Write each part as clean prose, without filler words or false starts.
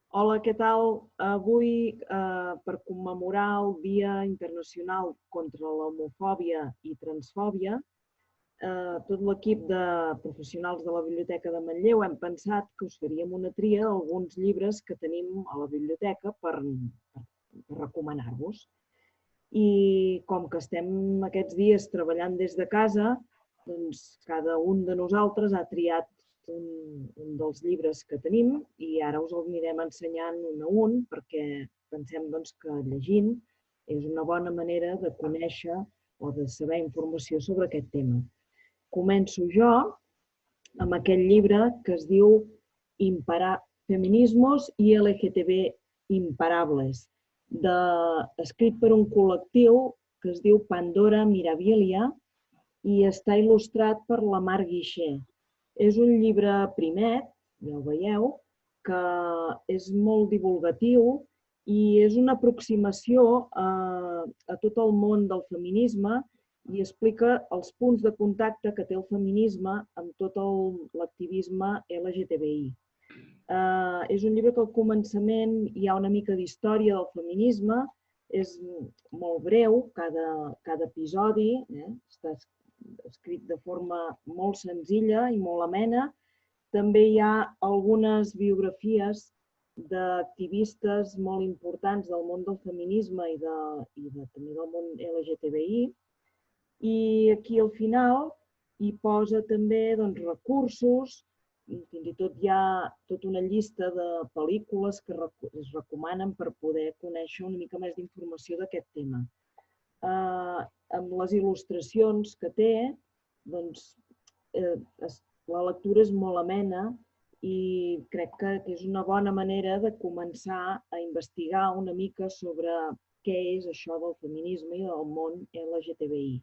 Hola, què tal? Avui, per commemorar el Dia Internacional contra l'Homofòbia i Transfòbia, tot l'equip de professionals de la Biblioteca de Manlleu hem pensat que us faríem una tria d'alguns llibres que tenim a la biblioteca per recomanar-vos. I com que estem aquests dies treballant des de casa, doncs cada un de nosaltres ha triat un dels llibres que tenim i ara us els anirem ensenyant un a un perquè pensem que llegint és una bona manera de conèixer o de saber informació sobre aquest tema. Començo jo amb aquest llibre que es diu Feminismos i LGTB Imparables, escrit per un col·lectiu que es diu Pandora Mirabilia i està il·lustrat per la Mar Guixer. És un llibre primet, ja ho veieu, que és molt divulgatiu i és una aproximació a tot el món del feminisme i explica els punts de contacte que té el feminisme amb tot l'activisme LGTBI. És un llibre que al començament hi ha una mica d'història del feminisme, és molt breu, cada episodi, està escrit de forma molt senzilla i molt amena. També hi ha algunes biografies d'activistes molt importants del món del feminisme i també del món LGTBI. I aquí al final hi posa també recursos, i fins i tot hi ha tota una llista de pel·lícules que es recomanen per poder conèixer una mica més d'informació d'aquest tema. Amb les il·lustracions que té, la lectura és molt amena i crec que és una bona manera de començar a investigar una mica sobre què és això del feminisme i del món LGTBI.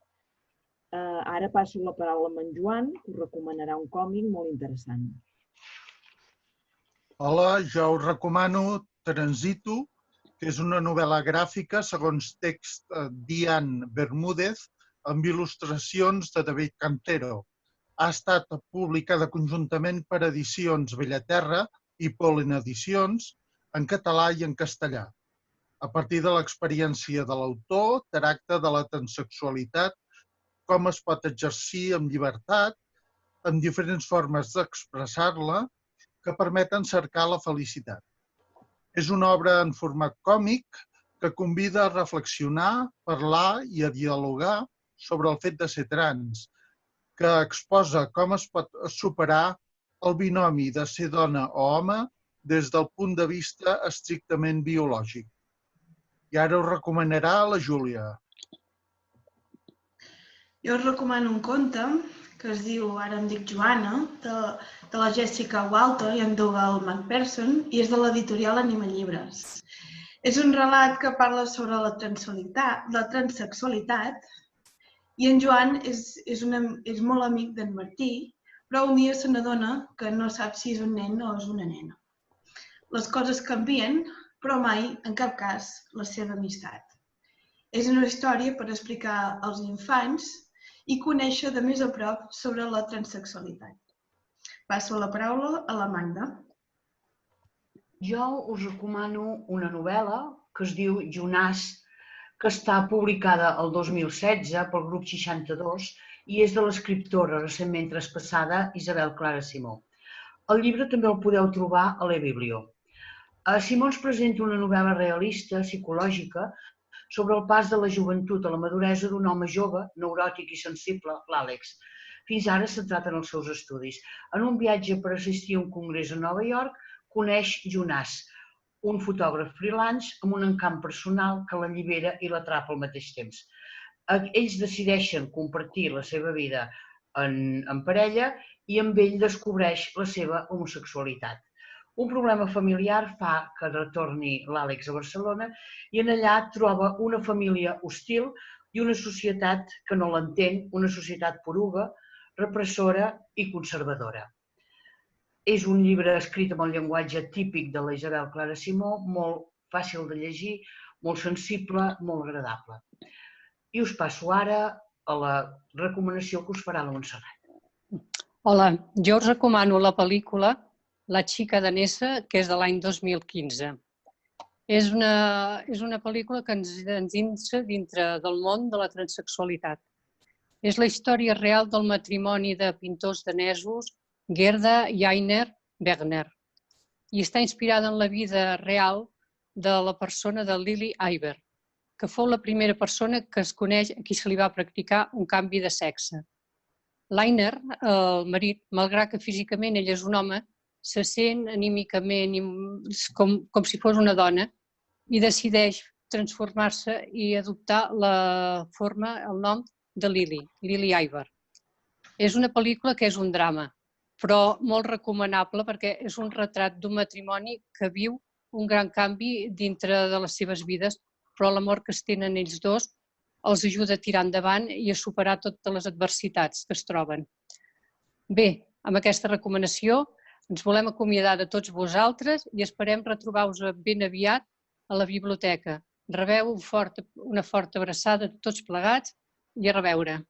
Ara passo la paraula a en Joan, que us recomanarà un còmic molt interessant. Hola, jo us recomano Transito, que és una novel·la gràfica segons text d'Ian Bermúdez amb il·lustracions de David Cantero. Ha estat publicada conjuntament per Edicions Bellaterra i Pol·len Edicions en català i en castellà. A partir de l'experiència de l'autor, tracta de la transsexualitat, com es pot exercir amb llibertat, amb diferents formes d'expressar-la que permeten cercar la felicitat. És una obra en format còmic que convida a reflexionar, parlar i a dialogar sobre el fet de ser trans, que exposa com es pot superar el binomi de ser dona o home des del punt de vista estrictament biològic. I ara us recomanarà la Júlia. Jo us recomano un conte que es diu Ara em dic Joana, de la Jessica Walter i en Dougal McPherson, i és de l'editorial Anima Llibres. És un relat que parla sobre la transsexualitat i en Joan és molt amic d'en Martí, però un dia se n'adona que no sap si és un nen o és una nena. Les coses canvien, però mai, en cap cas, la seva amistat. És una història per explicar als infants i conèixer de més a prop sobre la transsexualitat. Passo la paraula a la Magda. Jo us recomano una novel·la que es diu Jonàs, que està publicada el 2016 pel grup 62 i és de l'escriptora recentment traspassada Isabel Clara Simó. El llibre també el podeu trobar a l'eBiblio. Simó ens presenta una novel·la realista, psicològica, sobre el pas de la joventut a la maduresa d'un home jove, neuròtic i sensible, l'Àlex, fins ara centrat en els seus estudis. En un viatge per assistir a un congrés a Nova York, coneix Jonàs, un fotògraf freelance amb un encant personal que l'allibera i l'atrapa al mateix temps. Ells decideixen compartir la seva vida en parella i amb ell descobreix la seva homosexualitat. Un problema familiar fa que retorni l'Àlex a Barcelona i en allà troba una família hostil i una societat que no l'entén, una societat poruga, repressora i conservadora. És un llibre escrit amb el llenguatge típic de la Isabel Clara Simó, molt fàcil de llegir, molt sensible, molt agradable. I us passo ara a la recomanació que us farà la Montserrat. Hola, jo us recomano la pel·lícula La xica danesa, que és de l'any 2015. És una pel·lícula que ens endinsa dintre del món de la transsexualitat. És la història real del matrimoni de pintors danesos Gerda i Einar Wegner i està inspirada en la vida real de la persona de Lili Eiber, que fou la primera persona que es coneix a qui se li va practicar un canvi de sexe. L'Einar, el marit, malgrat que físicament ell és un home, se sent anímicament com si fos una dona i decideix transformar-se i adoptar el nom de Lili Eiber. És una pel·lícula que és un drama, però molt recomanable perquè és un retrat d'un matrimoni que viu un gran canvi dintre de les seves vides, però l'amor que es tenen ells dos els ajuda a tirar endavant i a superar totes les adversitats que es troben. Bé, amb aquesta recomanació ens volem acomiadar de tots vosaltres i esperem retrobar-vos ben aviat a la biblioteca. Rebeu una forta abraçada de tots plegats i a reveure.